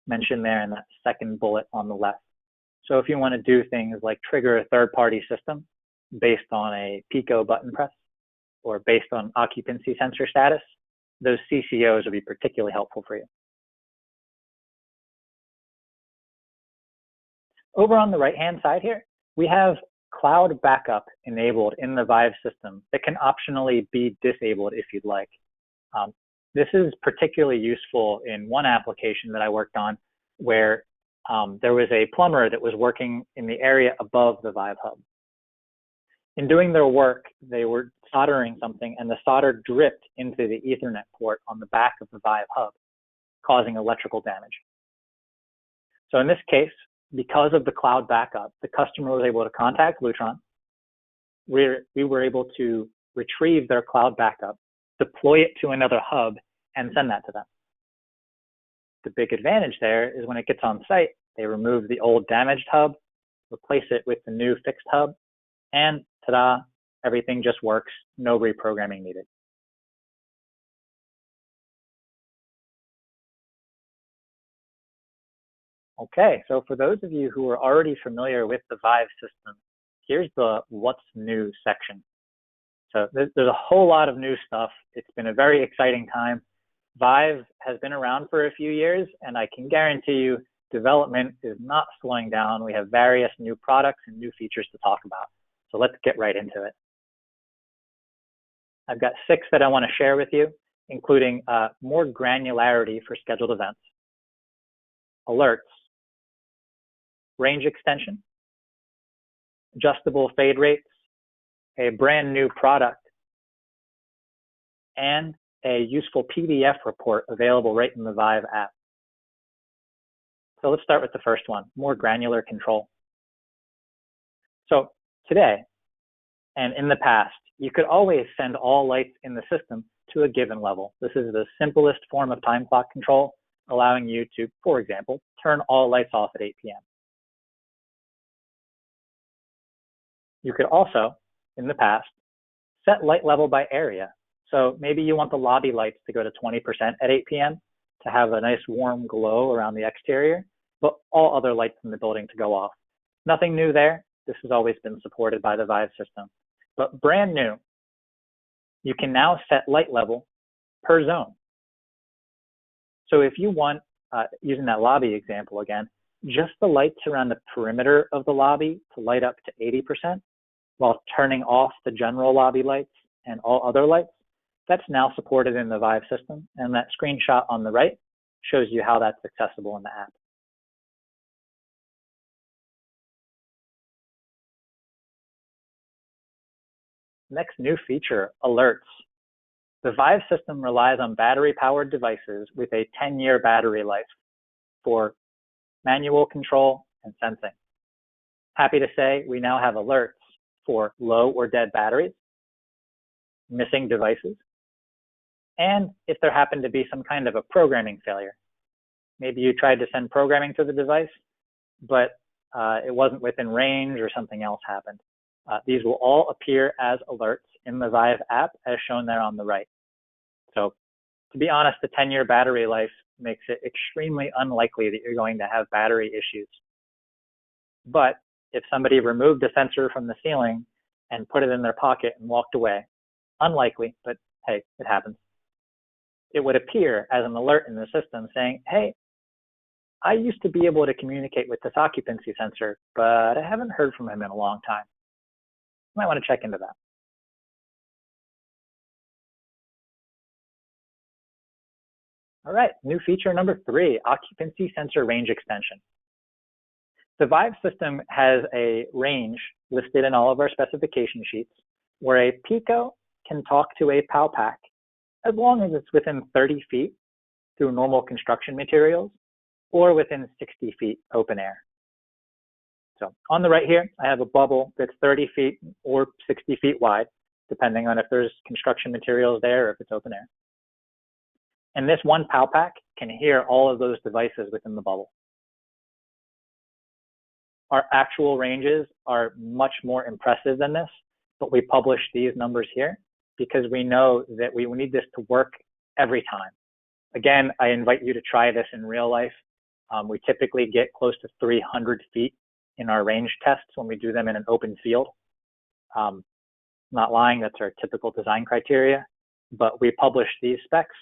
S1: mentioned there in that second bullet on the left. So if you want to do things like trigger a third-party system based on a Pico button press or based on occupancy sensor status, those CCOs would be particularly helpful for you. Over on the right-hand side here, we have cloud backup enabled in the Vive system that can optionally be disabled if you'd like. This is particularly useful in one application that I worked on where there was a plumber that was working in the area above the Vive hub. In doing their work, they were soldering something and the solder dripped into the Ethernet port on the back of the Vive hub, causing electrical damage. So in this case, because of the cloud backup, the customer was able to contact Lutron. We were able to retrieve their cloud backup, deploy it to another hub, and send that to them. The big advantage there is when it gets on site, they remove the old damaged hub, replace it with the new fixed hub, and ta-da, everything just works, no reprogramming needed. Okay, so for those of you who are already familiar with the Vive system, here's the what's new section. So there's a whole lot of new stuff. It's been a very exciting time. Vive has been around for a few years, and I can guarantee you development is not slowing down. We have various new products and new features to talk about. So let's get right into it. I've got 6 that I want to share with you, including more granularity for scheduled events, alerts, range extension, adjustable fade rates, a brand new product, and a useful PDF report available right in the Vive app. So let's start with the first one, more granular control. So today, and in the past, you could always send all lights in the system to a given level. This is the simplest form of time clock control, allowing you to, for example, turn all lights off at 8 p.m. You could also, in the past, set light level by area. So maybe you want the lobby lights to go to 20% at 8 p.m. to have a nice warm glow around the exterior, but all other lights in the building to go off. Nothing new there. This has always been supported by the Vive system. But brand new, you can now set light level per zone. So if you want, using that lobby example again, just the lights around the perimeter of the lobby to light up to 80%, while turning off the general lobby lights and all other lights, that's now supported in the Vive system. And that screenshot on the right shows you how that's accessible in the app. Next new feature, alerts. The Vive system relies on battery-powered devices with a 10-year battery life for manual control and sensing. Happy to say we now have alerts for low or dead batteries, missing devices, and if there happened to be some kind of a programming failure. Maybe you tried to send programming to the device, but it wasn't within range or something else happened. These will all appear as alerts in the Vive app as shown there on the right. So to be honest, the 10-year battery life makes it extremely unlikely that you're going to have battery issues. But if somebody removed a sensor from the ceiling and put it in their pocket and walked away, unlikely, but hey, it happens. It would appear as an alert in the system saying, hey, I used to be able to communicate with this occupancy sensor, but I haven't heard from him in a long time. You might want to check into that. All right, new feature number 3, occupancy sensor range extension. The Vive system has a range listed in all of our specification sheets where a Pico can talk to a PAL pack as long as it's within 30 feet through normal construction materials or within 60 feet open air. So on the right here, I have a bubble that's 30 feet or 60 feet wide, depending on if there's construction materials there or if it's open air. And this one PAL pack can hear all of those devices within the bubble. Our actual ranges are much more impressive than this, but we publish these numbers here because we know that we need this to work every time. Again, I invite you to try this in real life. We typically get close to 300 feet in our range tests when we do them in an open field. Not lying, that's our typical design criteria, but we publish these specs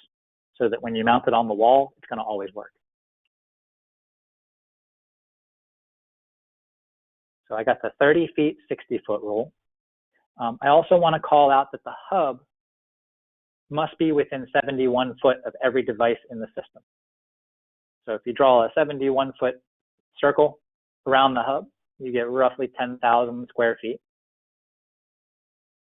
S1: so that when you mount it on the wall, it's going to always work. So I got the 30 feet, 60 foot rule. I also want to call out that the hub must be within 71 foot of every device in the system. So if you draw a 71 foot circle around the hub, you get roughly 10,000 square feet.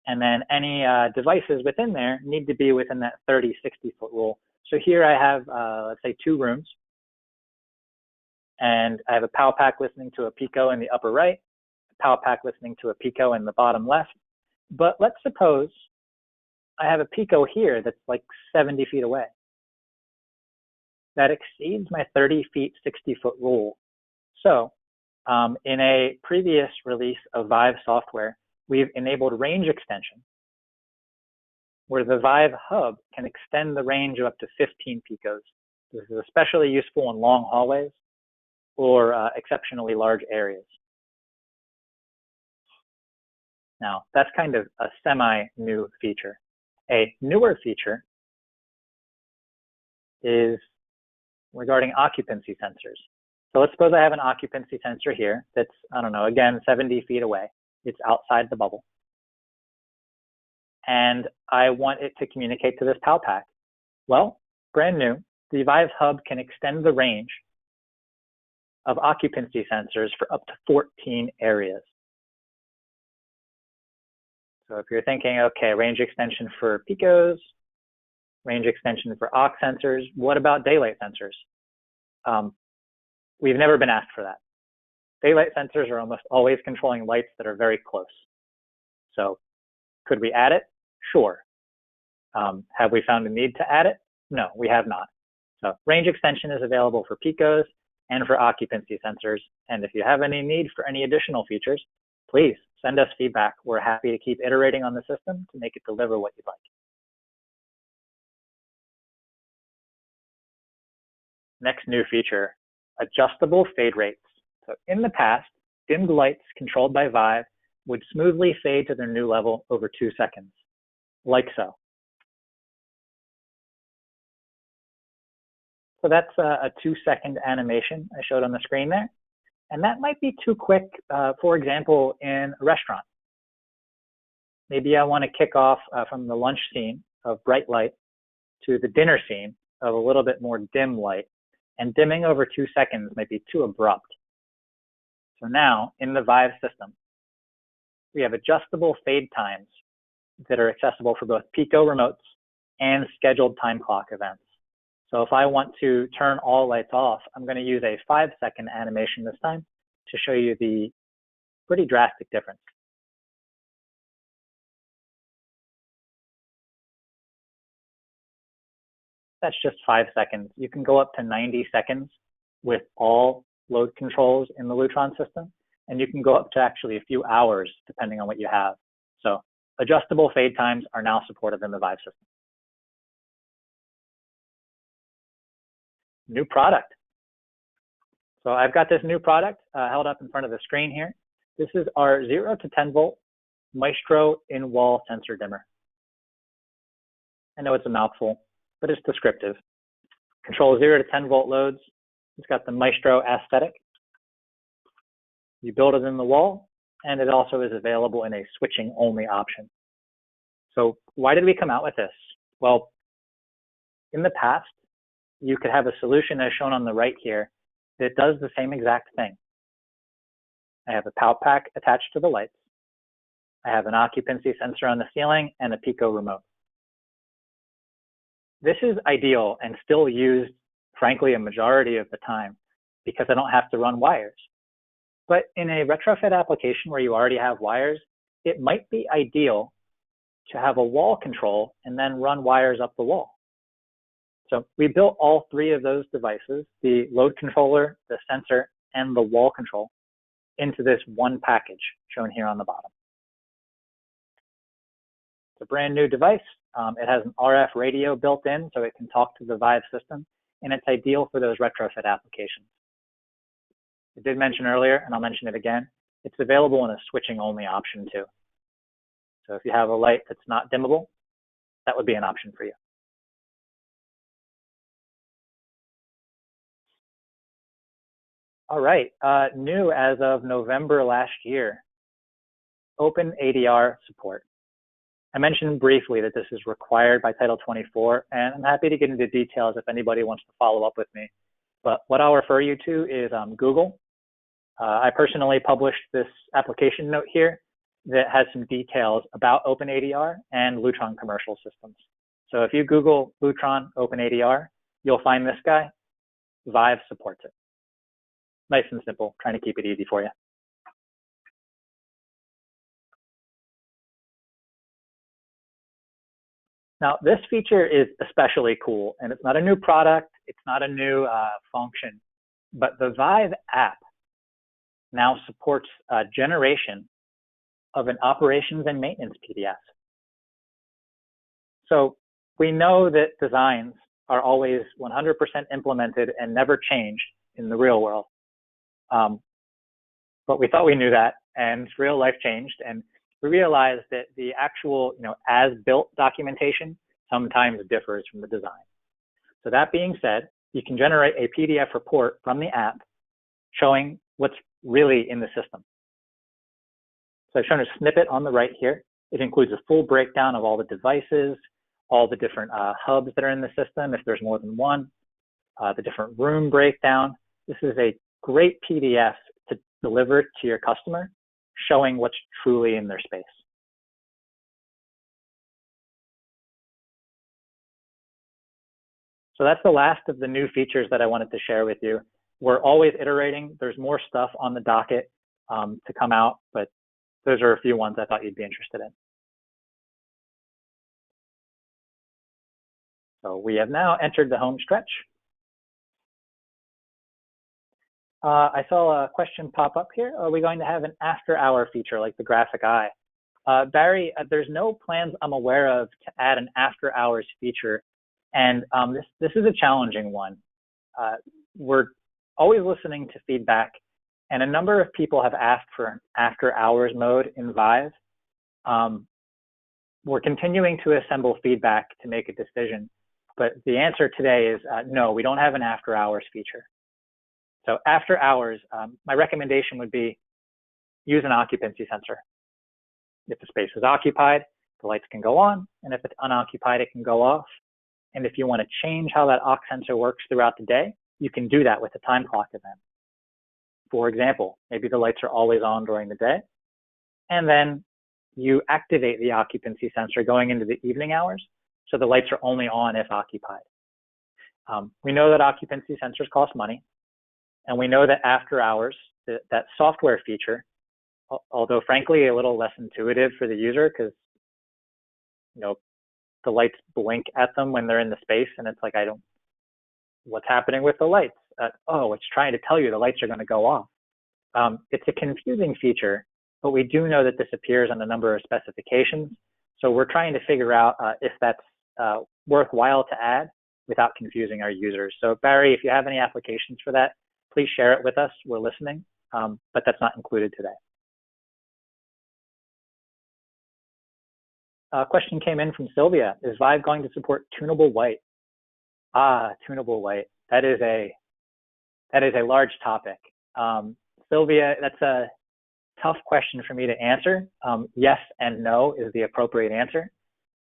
S1: And then any devices within there need to be within that 30, 60 foot rule. So here I have, let's say 2 rooms, and I have a POW pack listening to a Pico in the upper right, a POW pack listening to a Pico in the bottom left. But let's suppose I have a Pico here that's like 70 feet away. That exceeds my 30 feet, 60 foot rule. So in a previous release of Vive software, we've enabled range extension, where the Vive hub can extend the range of up to 15 picos. This is especially useful in long hallways or exceptionally large areas. Now, that's kind of a semi-new feature. A newer feature is regarding occupancy sensors. So let's suppose I have an occupancy sensor here that's, I don't know, again, 70 feet away. It's outside the bubble. And I want it to communicate to this POW pack. Well, brand new, the Vive hub can extend the range of occupancy sensors for up to 14 areas. So if you're thinking, okay, range extension for Picos, range extension for aux sensors, what about daylight sensors? We've never been asked for that. Daylight sensors are almost always controlling lights that are very close. So could we add it? Sure. Have we found a need to add it? No, we have not. So range extension is available for Picos and for occupancy sensors. And if you have any need for any additional features, please send us feedback. We're happy to keep iterating on the system to make it deliver what you'd like. Next new feature, adjustable fade rates. So in the past, dimmed lights controlled by Vive would smoothly fade to their new level over 2 seconds, like so. So that's a 2-second animation I showed on the screen there. And that might be too quick, for example, in a restaurant. Maybe I want to kick off from the lunch scene of bright light to the dinner scene of a little bit more dim light. And dimming over 2 seconds might be too abrupt. So now, in the Vive system, we have adjustable fade times that are accessible for both Pico remotes and scheduled time clock events. So if I want to turn all lights off, I'm going to use a 5-second animation this time to show you the pretty drastic difference. That's just 5 seconds. You can go up to 90 seconds with all load controls in the Lutron system, and you can go up to actually a few hours depending on what you have. So adjustable fade times are now supported in the Vive system. New product. So I've got this new product held up in front of the screen here. This is our 0 to 10 volt Maestro in-wall sensor dimmer. I know it's a mouthful, but it's descriptive. Controls 0 to 10 volt loads. It's got the Maestro aesthetic. You build it in the wall, and it also is available in a switching only option. So why did we come out with this? Well, in the past, you could have a solution as shown on the right here that does the same exact thing. I have a POW pack attached to the lights. I have an occupancy sensor on the ceiling and a Pico remote. This is ideal and still used, frankly, a majority of the time because I don't have to run wires. But in a retrofit application where you already have wires, it might be ideal to have a wall control and then run wires up the wall. So we built all 3 of those devices, the load controller, the sensor, and the wall control, into this one package shown here on the bottom. It's a brand new device. It has an RF radio built in, so it can talk to the Vive system, and it's ideal for those retrofit applications. I did mention earlier, and I'll mention it again, it's available in a switching only option too. So if you have a light that's not dimmable, that would be an option for you. All right, new as of November last year, Open ADR support. I mentioned briefly that this is required by Title 24, and I'm happy to get into details if anybody wants to follow up with me. But what I'll refer you to is Google. I personally published this application note here that has some details about OpenADR and Lutron commercial systems. So if you Google Lutron OpenADR, you'll find this guy. Vive supports it. Nice and simple, trying to keep it easy for you. Now, this feature is especially cool, and it's not a new product, it's not a new function, but the Vive app now supports generation of an operations and maintenance PDF. So we know that designs are always 100% implemented and never changed in the real world. But we thought we knew that, and real life changed, and we realized that the actual, as-built documentation sometimes differs from the design. So that being said, you can generate a PDF report from the app showing what's really in the system. So I've shown a snippet on the right here. It includes a full breakdown of all the devices, all the different hubs that are in the system, if there's more than one, the different room breakdown. This is a great PDF to deliver to your customer, showing what's truly in their space. So that's the last of the new features that I wanted to share with you. We're always iterating. There's more stuff on the docket to come out, but those are a few ones I thought you'd be interested in. So we have now entered the home stretch. I saw a question pop up here. Are we going to have an after-hour feature like the graphic eye? Barry, there's no plans I'm aware of to add an after-hours feature, and this is a challenging one. We're always listening to feedback, and a number of people have asked for an after-hours mode in Vive. We're continuing to assemble feedback to make a decision, but the answer today is no, we don't have an after-hours feature. So after hours, my recommendation would be use an occupancy sensor. If the space is occupied, the lights can go on, and if it's unoccupied, it can go off. And if you want to change how that aux sensor works throughout the day, you can do that with a time clock event. For example, maybe the lights are always on during the day, and then you activate the occupancy sensor going into the evening hours, so the lights are only on if occupied. We know that occupancy sensors cost money, and we know that after hours, that software feature, although frankly a little less intuitive for the user because the lights blink at them when they're in the space, and it's like, what's happening with the lights? Oh, it's trying to tell you the lights are going to go off. It's a confusing feature, but we do know that this appears on a number of specifications. So we're trying to figure out if that's worthwhile to add without confusing our users. So Barry, if you have any applications for that, please share it with us. We're listening, but that's not included today. A question came in from Sylvia. Is Vive going to support tunable white? Tunable white. That is a large topic. Sylvia, that's a tough question for me to answer. Yes and no is the appropriate answer.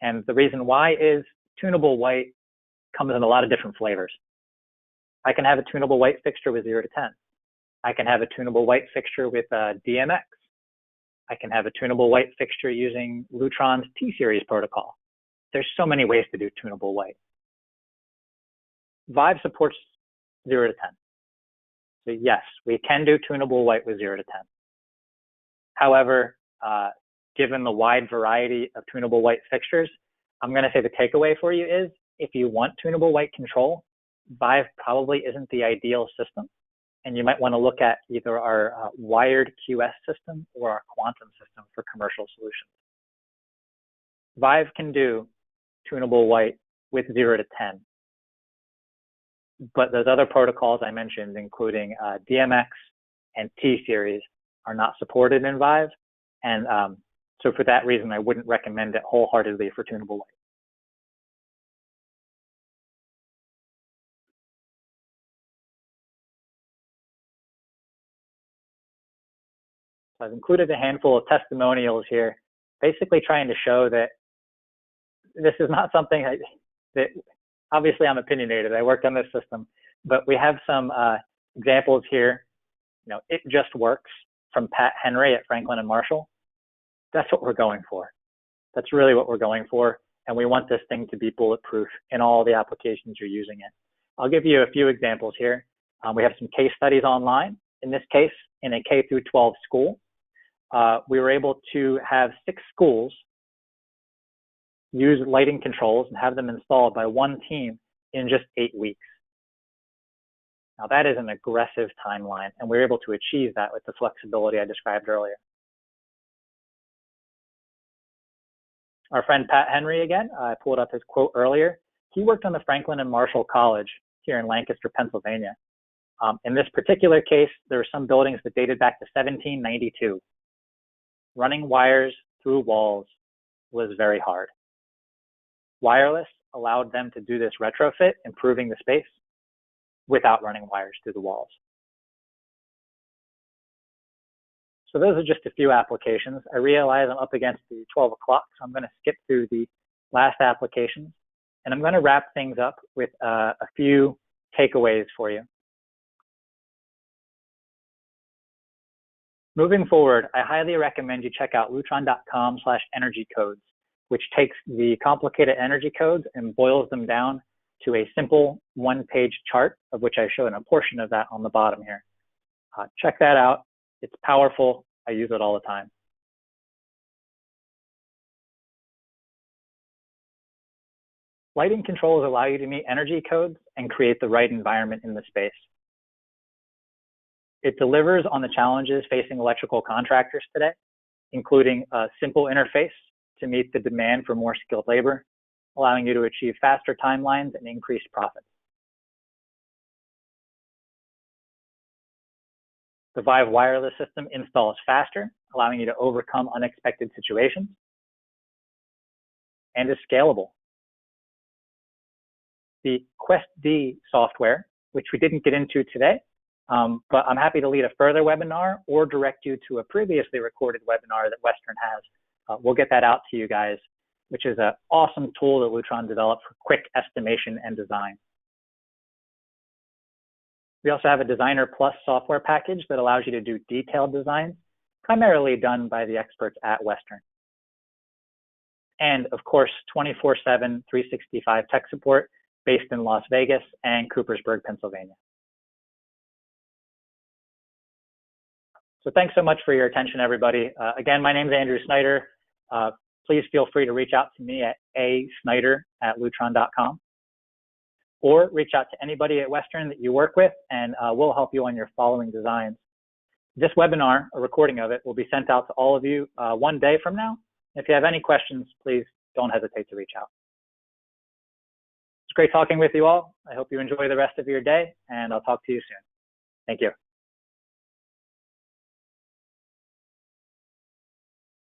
S1: And the reason why is tunable white comes in a lot of different flavors. I can have a tunable white fixture with 0 to 10. I can have a tunable white fixture with DMX. I can have a tunable white fixture using Lutron's T-series protocol. There's so many ways to do tunable white. Vive supports 0 to 10. So yes, we can do tunable white with 0 to 10. However, given the wide variety of tunable white fixtures, I'm going to say the takeaway for you is if you want tunable white control, Vive probably isn't the ideal system. And you might want to look at either our wired QS system or our quantum system for commercial solutions. Vive can do tunable white with 0 to 10. But those other protocols I mentioned, including DMX and T series are not supported in Vive. And so for that reason, I wouldn't recommend it wholeheartedly for tunable light. So I've included a handful of testimonials here, basically trying to show that this is not something that, obviously I'm opinionated. I worked on this system, but we have some examples here. You know, it just works from Pat Henry at Franklin and Marshall. That's what we're going for. That's really what we're going for. And we want this thing to be bulletproof in all the applications you're using it. I'll give you a few examples here. We have some case studies online. In this case, in a K through 12 school, we were able to have 6 schools use lighting controls and have them installed by one team in just 8 weeks. Now that is an aggressive timeline, and we were able to achieve that with the flexibility I described earlier. Our friend Pat Henry again, I pulled up his quote earlier. He worked on the Franklin and Marshall College here in Lancaster, Pennsylvania. In this particular case, there were some buildings that dated back to 1792. Running wires through walls was very hard. Wireless allowed them to do this retrofit, improving the space without running wires through the walls. So those are just a few applications. I realize I'm up against the 12 o'clock, so I'm going to skip through the last applications, and I'm going to wrap things up with a few takeaways for you. Moving forward, I highly recommend you check out lutron.com/energycodes, which takes the complicated energy codes and boils them down to a simple one-page chart, of which I showed a portion of that on the bottom here. Check that out. It's powerful. I use it all the time. Lighting controls allow you to meet energy codes and create the right environment in the space. It delivers on the challenges facing electrical contractors today, including a simple interface to meet the demand for more skilled labor, allowing you to achieve faster timelines and increased profits. The Vive wireless system installs faster, allowing you to overcome unexpected situations, and is scalable. The Quest D software, which we didn't get into today, but I'm happy to lead a further webinar or direct you to a previously recorded webinar that Western has. We'll get that out to you guys, which is an awesome tool that Lutron developed for quick estimation and design. We also have a Designer Plus software package that allows you to do detailed designs, primarily done by the experts at Western. And of course, 24/7, 365 tech support based in Las Vegas and Coopersburg, Pennsylvania. So thanks so much for your attention, everybody. Again, my name is Andrew Snyder. Please feel free to reach out to me at asnyder@lutron.com. Or reach out to anybody at Western that you work with, and we'll help you on your following designs. This webinar, a recording of it, will be sent out to all of you one day from now. If you have any questions, please don't hesitate to reach out. It's great talking with you all. I hope you enjoy the rest of your day, and I'll talk to you soon. Thank you.